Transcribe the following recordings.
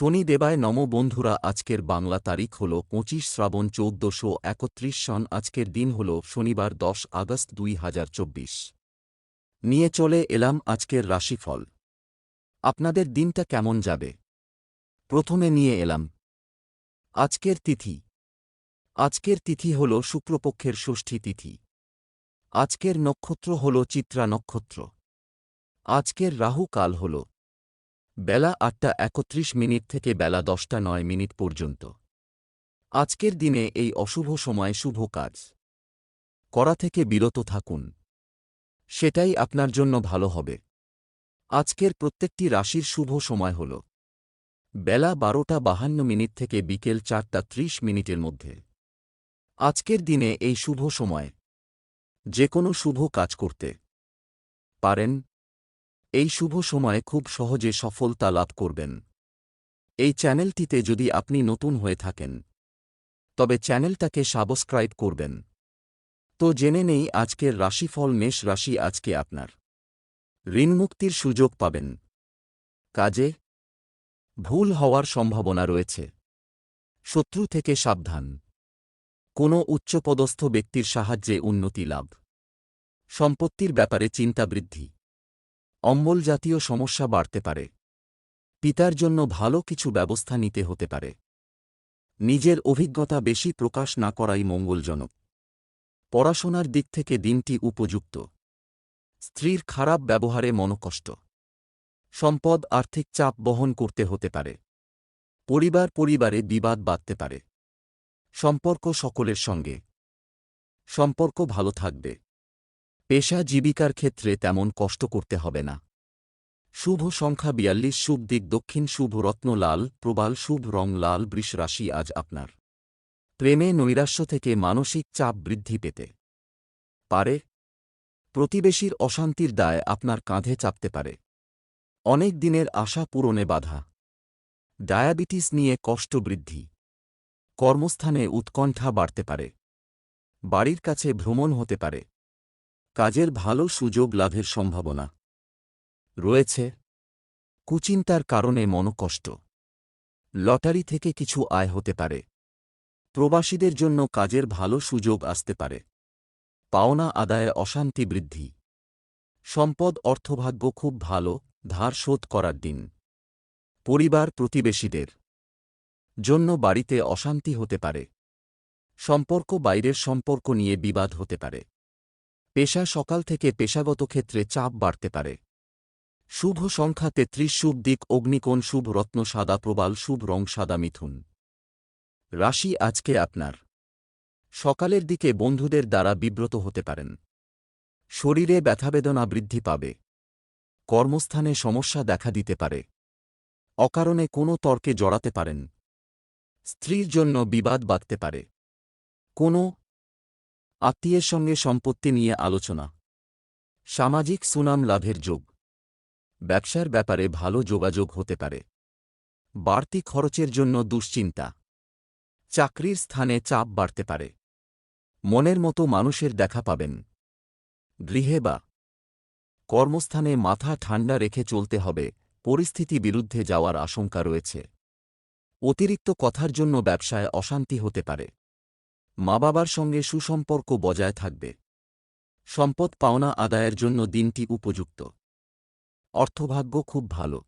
শনি দেবায় নম বন্ধুরা, আজকের বাংলা তারিখ হল 25 শ্রাবণ 1431 সন। আজকের দিন হল শনিবার 10 আগস্ট 2024। নিয়ে চলে এলাম আজকের রাশিফল। আপনাদের দিনটা কেমন যাবে? প্রথমে নিয়ে এলাম আজকের তিথি। আজকের তিথি হল শুক্লপক্ষের ষষ্ঠী তিথি। আজকের নক্ষত্র হল চিত্রা নক্ষত্র। আজকের রাহু কাল হল বেলা 8টা 31 থেকে বেলা 10টা 9 পর্যন্ত। আজকের দিনে এই অশুভ সময়ে শুভ কাজ করা থেকে বিরত থাকুন, সেটাই আপনার জন্য ভালো হবে। আজকের প্রত্যেকটি রাশির শুভ সময় হল বেলা 12টা 52 থেকে বিকেল 4টা 30 মধ্যে। আজকের দিনে এই শুভ সময় যে কোনো শুভ কাজ করতে পারেন। এই শুভ সময়ে খুব সহজে সফলতা লাভ করবেন। এই চ্যানেলটিতে যদি আপনি নতুন হয়ে থাকেন তবে চ্যানেলটাকে সাবস্ক্রাইব করবেন। তো জেনে নেই আজকের রাশিফল। মেষ রাশি, আজকে আপনার ঋণমুক্তির সুযোগ পাবেন। কাজে ভুল হওয়ার সম্ভাবনা রয়েছে, শত্রু থেকে সাবধান। কোনো উচ্চপদস্থ ব্যক্তির সাহায্যে উন্নতি লাভ। সম্পত্তির ব্যাপারে চিন্তা বৃদ্ধি। অম্বল জাতীয় সমস্যা বাড়তে পারে। পিতার জন্য ভালো কিছু ব্যবস্থা নিতে হতে পারে। নিজের অভিজ্ঞতা বেশি প্রকাশ না করাই মঙ্গলজনক। পড়াশোনার দিক থেকে দিনটি উপযুক্ত। স্ত্রীর খারাপ ব্যবহারে মনোকষ্ট। সম্পদ আর্থিক চাপ বহন করতে হতে পারে। পরিবারে বিবাদ বাধতে পারে। সম্পর্ক সকলের সঙ্গে সম্পর্ক ভালো থাকবে। পেশা জীবিকার ক্ষেত্রে তেমন কষ্ট করতে হবে না। শুভ সংখ্যা 42, শুভ দিক দক্ষিণ, শুভ রত্ন লাল, প্রবাল, শুভ রং লাল। বৃষ রাশি, আজ আপনার প্রেমে নৈরাশ্য থেকে মানসিক চাপ বৃদ্ধি পেতে পারে। প্রতিবেশীর অশান্তির দায় আপনার কাঁধে চাপতে পারে। অনেক দিনের আশা পূরণে বাধা। ডায়াবেটিস নিয়ে কষ্ট বৃদ্ধি। কর্মস্থানে উৎকণ্ঠা বাড়তে পারে। বাড়ির কাছে ভ্রমণ হতে পারে। কাজের ভালো সুযোগ লাভের সম্ভাবনা রয়েছে। কুচিন্তার কারণে মনোকষ্ট। লটারি থেকে কিছু আয় হতে পারে। প্রবাসীদের জন্য কাজের ভালো সুযোগ আসতে পারে। পাওনা আদায়ে অশান্তি বৃদ্ধি। সম্পদ অর্থভাগ্য খুব ভালো, ধার শোধ করার দিন। পরিবার প্রতিবেশীদের জন্য বাড়িতে অশান্তি হতে পারে। সম্পর্ক বাইরের সম্পর্ক নিয়ে বিবাদ হতে পারে। পেশা সকাল থেকে পেশাগত ক্ষেত্রে চাপ বাড়তে পারে। শুভ সংখ্যা 33, শুভ দিক অগ্নিকোণ, শুভ রত্ন সাদা, প্রবাল, শুভ রং সাদা। মিথুন রাশি, আজকে আপনার সকালের দিকে বন্ধুদের দ্বারা বিব্রত হতে পারেন। শরীরে ব্যথাবেদনা বৃদ্ধি পাবে। কর্মস্থানে সমস্যা দেখা দিতে পারে। অকারণে কোনো তর্কে জড়াতে পারেন। স্ত্রীর জন্য বিবাদ বাধতে পারে। কোনো আত্মীয়ের সঙ্গে সম্পত্তি নিয়ে আলোচনা। সামাজিক সুনাম লাভের যোগ। ব্যবসার ব্যাপারে ভালো যোগাযোগ হতে পারে। বাড়তি খরচের জন্য দুশ্চিন্তা। চাকরির স্থানে চাপ বাড়তে পারে। মনের মতো মানুষের দেখা পাবেন। গৃহে বা কর্মস্থানে মাথা ঠান্ডা রেখে চলতে হবে। পরিস্থিতি বিরুদ্ধে যাওয়ার আশঙ্কা রয়েছে। অতিরিক্ত কথার জন্য ব্যবসায় অশান্তি হতে পারে। মা বাবার সঙ্গে সুসম্পর্ক বজায় থাকবে। সম্পদ পাওনা আদায়ের জন্য দিনটি উপযুক্ত। অর্থভাগ্য খুব ভালো।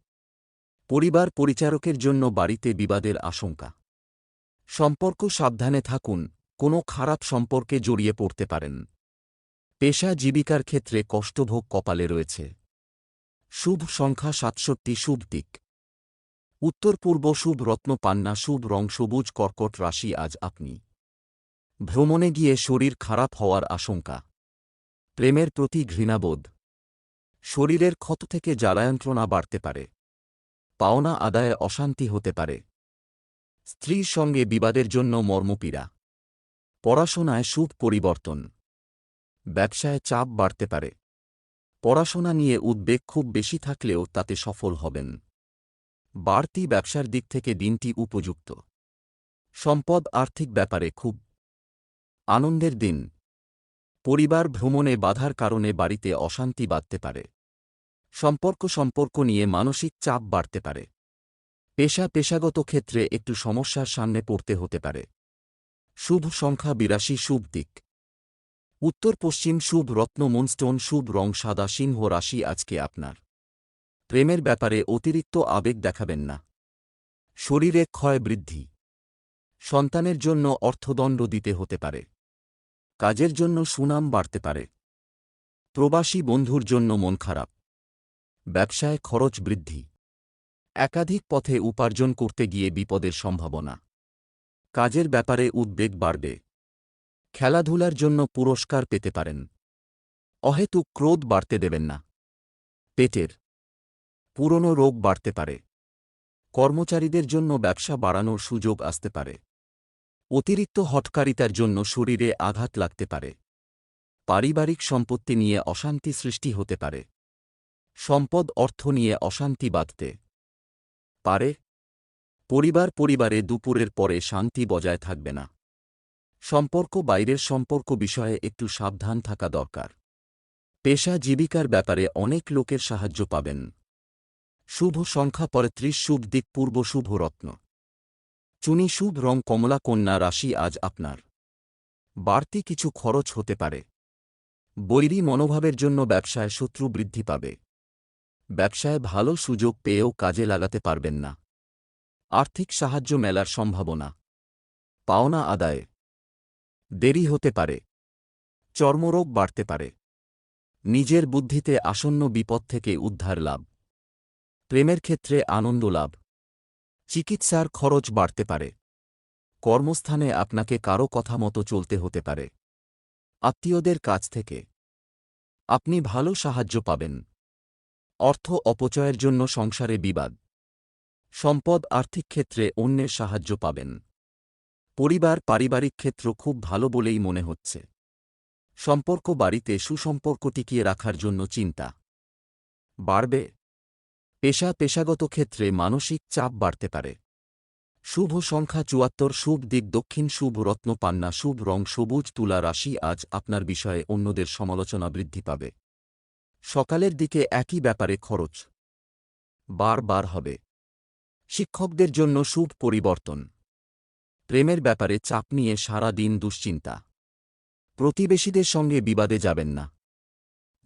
পরিবার পরিচারকের জন্য বাড়িতে বিবাদের আশঙ্কা। সম্পর্ক সাবধানে থাকুন, কোনো খারাপ সম্পর্কে জড়িয়ে পড়তে পারেন। পেশা জীবিকার ক্ষেত্রে কষ্টভোগ কপালে রয়েছে। শুভ সংখ্যা 67, শুভ দিক উত্তর পূর্ব, শুভ রত্ন পান্না, শুভ রং সবুজ। কর্কট রাশি, আজ আপনি ভ্রমণে গিয়ে শরীর খারাপ হওয়ার আশঙ্কা। প্রেমের প্রতি ঘৃণাবোধ। শরীরের ক্ষত থেকে জ্বালাযন্ত্রণা বাড়তে পারে। পাওনা আদায়ে অশান্তি হতে পারে। স্ত্রীর সঙ্গে বিবাদের জন্য মর্মপীড়া। পড়াশোনায় শুভ পরিবর্তন। ব্যবসায় চাপ বাড়তে পারে। পড়াশোনা নিয়ে উদ্বেগ খুব বেশি থাকলেও তাতে সফল হবেন। বাড়তি ব্যবসার দিক থেকে দিনটি উপযুক্ত। সম্পদ আর্থিক ব্যাপারে খুব আনন্দের দিন। পরিবার ভ্রমণে বাধার কারণে বাড়িতে অশান্তি বাধতে পারে। সম্পর্ক নিয়ে মানসিক চাপ বাড়তে পারে। পেশাগত ক্ষেত্রে একটু সমস্যার সামনে পড়তে হতে পারে। শুভ সংখ্যা ৮২, শুভ দিক উত্তর পশ্চিম, শুভ রত্ন মুনস্টোন, শুভ রং সাদা। সিংহ রাশি আজকে আপনার। প্রেমের ব্যাপারে অতিরিক্ত আবেগ দেখাবেন না। শরীরে ক্ষয় বৃদ্ধি। সন্তানের জন্য অর্থদণ্ড দিতে হতে পারে। কাজের জন্য সুনাম বাড়তে পারে। প্রবাসী বন্ধুর জন্য মন খারাপ। ব্যবসায় খরচ বৃদ্ধি। একাধিক পথে উপার্জন করতে গিয়ে বিপদের সম্ভাবনা। কাজের ব্যাপারে উদ্বেগ বাড়বে। খেলাধুলার জন্য পুরস্কার পেতে পারেন। অহেতুক ক্রোধ বাড়তে দেবেন না। পেটের পুরনো রোগ বাড়তে পারে। কর্মচারীদের জন্য ব্যবসা বাড়ানোর সুযোগ আসতে পারে। অতিরিক্ত হঠকারিতার জন্য শরীরে আঘাত লাগতে পারে। পারিবারিক সম্পত্তি নিয়ে অশান্তি সৃষ্টি হতে পারে। সম্পদ অর্থ নিয়ে অশান্তি বাঁধতে পারে। পরিবারে দুপুরের পরে শান্তি বজায় থাকবে না। সম্পর্ক বাইরের সম্পর্ক বিষয়ে একটু সাবধান থাকা দরকার। পেশা জীবিকার ব্যাপারে অনেক লোকের সাহায্য পাবেন। শুভ সংখ্যা ৩৫, শুভ দিক পূর্ব, শুভ রত্ন চুনি, শুভ রং কমলা। কন্যা রাশি আজ আপনার। বাড়তি কিছু খরচ হতে পারে। বৈরী মনোভাবের জন্য ব্যবসায় শত্রু বৃদ্ধি পাবে। ব্যবসায় ভালো সুযোগ পেয়েও কাজে লাগাতে পারবেন না। আর্থিক সাহায্য মেলার সম্ভাবনা। পাওনা আদায়ে দেরি হতে পারে। চর্মরোগ বাড়তে পারে। নিজের বুদ্ধিতে আসন্ন বিপদ থেকে উদ্ধার লাভ। প্রেমের ক্ষেত্রে আনন্দ লাভ। চিকিৎসার খরচ বাড়তে পারে। কর্মস্থানে আপনাকে কারো কথা মতো চলতে হতে পারে। আত্মীয়দের কাছ থেকে আপনি ভালো সাহায্য পাবেন। অর্থ অপচয়ের জন্য সংসারে বিবাদ। সম্পদ আর্থিক ক্ষেত্রে অন্যের সাহায্য পাবেন। পারিবারিক ক্ষেত্র খুব ভালো বলেই মনে হচ্ছে। সম্পর্ক বাড়িতে সুসম্পর্ক টিকিয়ে রাখার জন্য চিন্তা বাড়বে। পেশাগত ক্ষেত্রে মানসিক চাপ বাড়তে পারে। শুভ সংখ্যা ৭৪, শুভ দিক দক্ষিণ, শুভ রত্ন পান্না, শুভ রং সবুজ। তুলা রাশি আজ আপনার বিষয়ে অন্যদের সমালোচনা বৃদ্ধি পাবে। সকালের দিকে একই ব্যাপারে খরচ বার হবে। শিক্ষকদের জন্য শুভ পরিবর্তন। প্রেমের ব্যাপারে চাপ নিয়ে সারা দিন দুশ্চিন্তা। প্রতিবেশীদের সঙ্গে বিবাদে যাবেন না।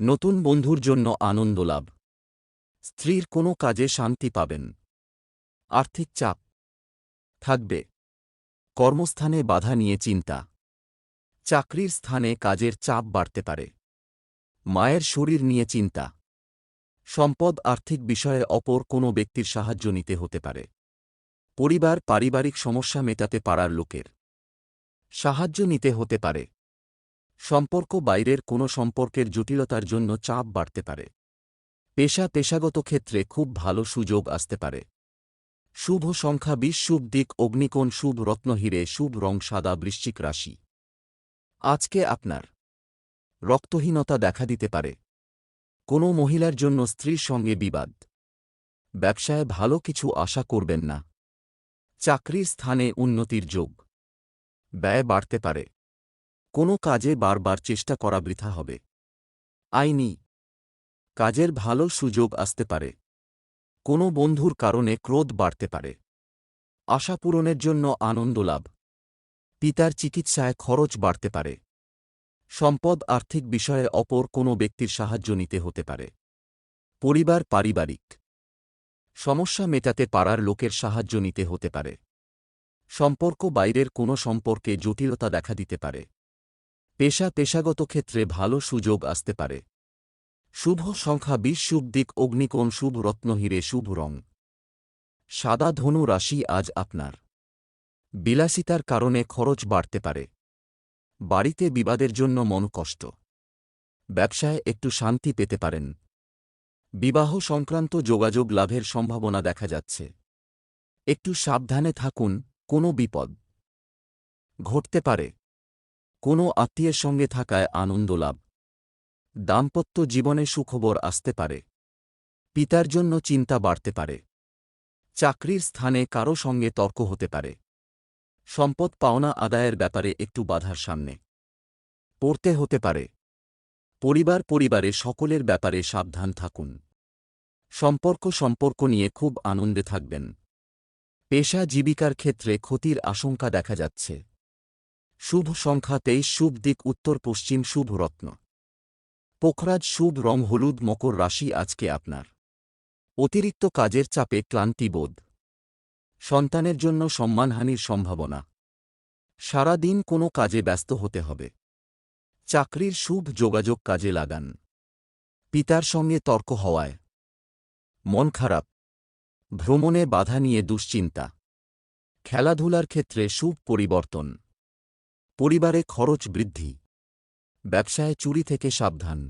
নতুন বন্ধুর জন্য আনন্দ লাভ। স্ত্রীর কোনো কাজে শান্তি পাবেন। আর্থিক চাপ থাকবে। কর্মস্থানে বাধা নিয়ে চিন্তা। চাকরির স্থানে কাজের চাপ বাড়তে পারে। মায়ের শরীর নিয়ে চিন্তা। সম্পদ আর্থিক বিষয়ে অপর কোনো ব্যক্তির সাহায্য নিতে হতে পারে। পারিবারিক সমস্যা মেটাতে পারার লোকের সাহায্য নিতে হতে পারে। সম্পর্ক বাইরের কোনো সম্পর্কের জটিলতার জন্য চাপ বাড়তে পারে। পেশাগত ক্ষেত্রে খুব ভালো সুযোগ আসতে পারে। শুভ সংখ্যা ২০, শুভ দিক অগ্নিকোণ, শুভ রত্ন হিরে, শুভ রং সাদা। বৃশ্চিক রাশি আজকে আপনার। রক্তহীনতা দেখা দিতে পারে। কোনো মহিলার জন্য স্ত্রীর সঙ্গে বিবাদ। ব্যবসায় ভালো কিছু আশা করবেন না। চাকরির স্থানে উন্নতির যোগ। ব্যয় বাড়তে পারে। কোনো কাজে বারবার চেষ্টা করা বৃথা হবে। আইনি কাজের ভালো সুযোগ আসতে পারে। কোনো বন্ধুর কারণে ক্রোধ বাড়তে পারে। আশা পূরণের জন্য আনন্দ লাভ। পিতার চিকিৎসায় খরচ বাড়তে পারে। সম্পদ আর্থিক বিষয়ে অপর কোনো ব্যক্তির সাহায্য নিতে হতে পারে। পারিবারিক সমস্যা মেটাতে পারার লোকের সাহায্য নিতে হতে পারে। সম্পর্ক বাইরের কোনো সম্পর্কে জটিলতা দেখা দিতে পারে। পেশাগত ক্ষেত্রে ভালো সুযোগ আসতে পারে। শুভ সংখ্যা ২০, শুভ দিক অগ্নিকোণ, শুভ রত্ন হিরে, শুভ রং সাদা। ধনু রাশি আজ আপনার। বিলাসিতার কারণে খরচ বাড়তে পারে। বাড়িতে বিবাদের জন্য মনকষ্ট। ব্যবসায় একটু শান্তি পেতে পারেন। বিবাহ সংক্রান্ত যোগাযোগ লাভের সম্ভাবনা দেখা যাচ্ছে। একটু সাবধানে থাকুন, কোনো বিপদ ঘটতে পারে। কোনো আত্মীয়ের সঙ্গে থাকায় আনন্দ লাভ। দাম্পত্য জীবনে সুখবর আসতে পারে। পিতার জন্য চিন্তা বাড়তে পারে। চাকরির স্থানে কারো সঙ্গে তর্ক হতে পারে। সম্পদ পাওনা আদায়ের ব্যাপারে একটু বাধার সামনে পড়তে হতে পারে। পরিবারে সকলের ব্যাপারে সাবধান থাকুন। সম্পর্ক নিয়ে খুব আনন্দে থাকবেন। পেশা জীবিকার ক্ষেত্রে ক্ষতির আশঙ্কা দেখা যাচ্ছে। শুভ সংখ্যা 23, শুভ দিক উত্তর পশ্চিম, শুভ রত্ন পোখরাজ, শুভ রং হলুদ। মকর রাশি আজকে আপনার অতিরিক্ত কাজের চাপে ক্লান্তি বোধ, সন্তানের জন্য সম্মানহানির সম্ভাবনা, সারা দিন কোনো কাজে ব্যস্ত হতে হবে। চাকরির শুভ যোগাযোগ কাজে লাগান। পিতার সঙ্গে তর্ক হওয়ায় মন খারাপ, ভ্রমণে বাধা নিয়ে দুশ্চিন্তা। খেলাধুলার ক্ষেত্রে শুভ পরিবর্তন, পরিবারে খরচ বৃদ্ধি, ব্যবসায় চুরি থেকে সাবধান।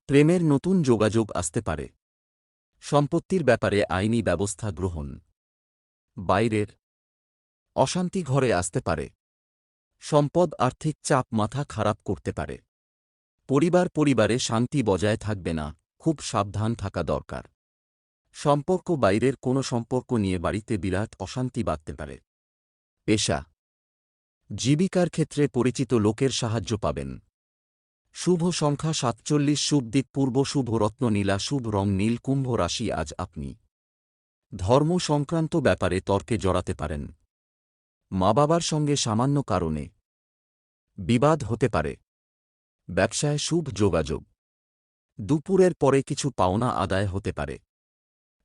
প্রেমের নতুন যোগাযোগ আসতে পারে। সম্পত্তির ব্যাপারে আইনি ব্যবস্থা গ্রহণ। বাইরের অশান্তি ঘরে আসতে পারে। সম্পদ আর্থিক চাপ মাথা খারাপ করতে পারে। পরিবারে শান্তি বজায় থাকবে না, খুব সাবধান থাকা দরকার। সম্পর্ক বাইরের কোনো সম্পর্ক নিয়ে বাড়িতে বিরাট অশান্তি বাঁধতে পারে। পেশা জীবিকার ক্ষেত্রে পরিচিত লোকের সাহায্য পাবেন। শুভ সংখ্যা 47, শুভ দিক পূর্ব, শুভ রত্ন নীলা, শুভ রং নীল। কুম্ভ রাশি আজ আপনি ধর্ম সংক্রান্ত ব্যাপারে তর্কে জড়াতে পারেন। মা বাবার সঙ্গে সামান্য কারণে বিবাদ হতে পারে। ব্যবসায় শুভ যোগাযোগ, দুপুরের পরে কিছু পাওনা আদায় হতে পারে।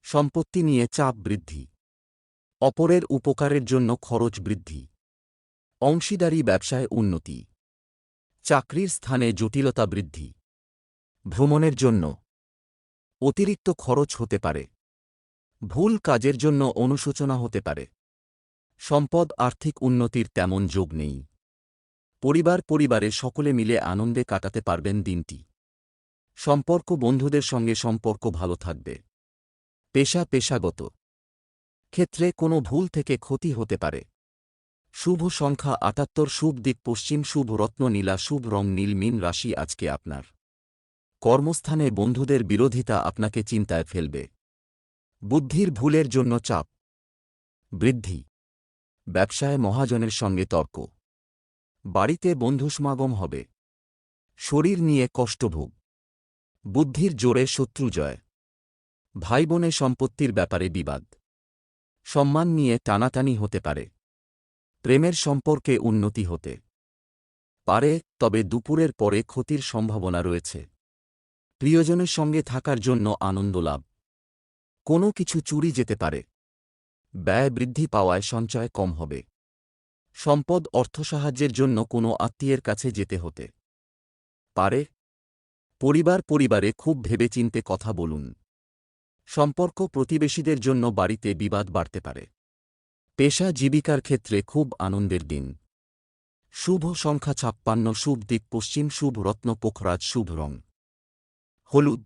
সম্পত্তি নিয়ে চাপ বৃদ্ধি, অপরের উপকারের জন্য খরচ বৃদ্ধি। অংশীদারি ব্যবসায় উন্নতি, চাকরির স্থানে জটিলতা বৃদ্ধি। ভ্রমণের জন্য অতিরিক্ত খরচ হতে পারে। ভুল কাজের জন্য অনুশোচনা হতে পারে। সম্পদ আর্থিক উন্নতির তেমন যোগ নেই। পরিবারে সকলে মিলে আনন্দে কাটাতে পারবেন দিনটি। সম্পর্ক বন্ধুদের সঙ্গে সম্পর্ক ভালো থাকবে। পেশাগত ক্ষেত্রে কোনো ভুল থেকে ক্ষতি হতে পারে। শুভ সংখ্যা 78, শুভ দিক পশ্চিম, শুভ রত্ন নীলা, শুভ রং নীল। মীন রাশি আজকে আপনার কর্মস্থানে বন্ধুদের বিরোধিতা আপনাকে চিন্তায় ফেলবে। বুদ্ধির ভুলের জন্য চাপ বৃদ্ধি। ব্যবসায় মহাজনের সঙ্গে তর্ক। বাড়িতে বন্ধুসমাগম হবে। শরীর নিয়ে কষ্টভোগ। বুদ্ধির জোরে শত্রু জয়। ভাইবোনে সম্পত্তির ব্যাপারে বিবাদ। সম্মান নিয়ে টানাটানি হতে পারে। প্রেমের সম্পর্কে উন্নতি হতে পারে, তবে দুপুরের পরে ক্ষতির সম্ভাবনা রয়েছে। প্রিয়জনের সঙ্গে থাকার জন্য আনন্দ লাভ। কোনো কিছু চুরি যেতে পারে। ব্যয় বৃদ্ধি পাওয়ায় সঞ্চয় কম হবে। সম্পদ অর্থসাহায্যের জন্য কোনো আত্মীয়ের কাছে যেতে হতে পারে। পরিবারে খুব ভেবেচিন্তে কথা বলুন। সম্পর্ক প্রতিবেশীদের জন্য বাড়িতে বিবাদ বাড়তে পারে। পেশা জীবিকার ক্ষেত্রে খুব আনন্দের দিন। শুভ সংখ্যা 56, শুভ দিক পশ্চিম, শুভ রত্ন পোখরাজ, শুভ রং হলুদ।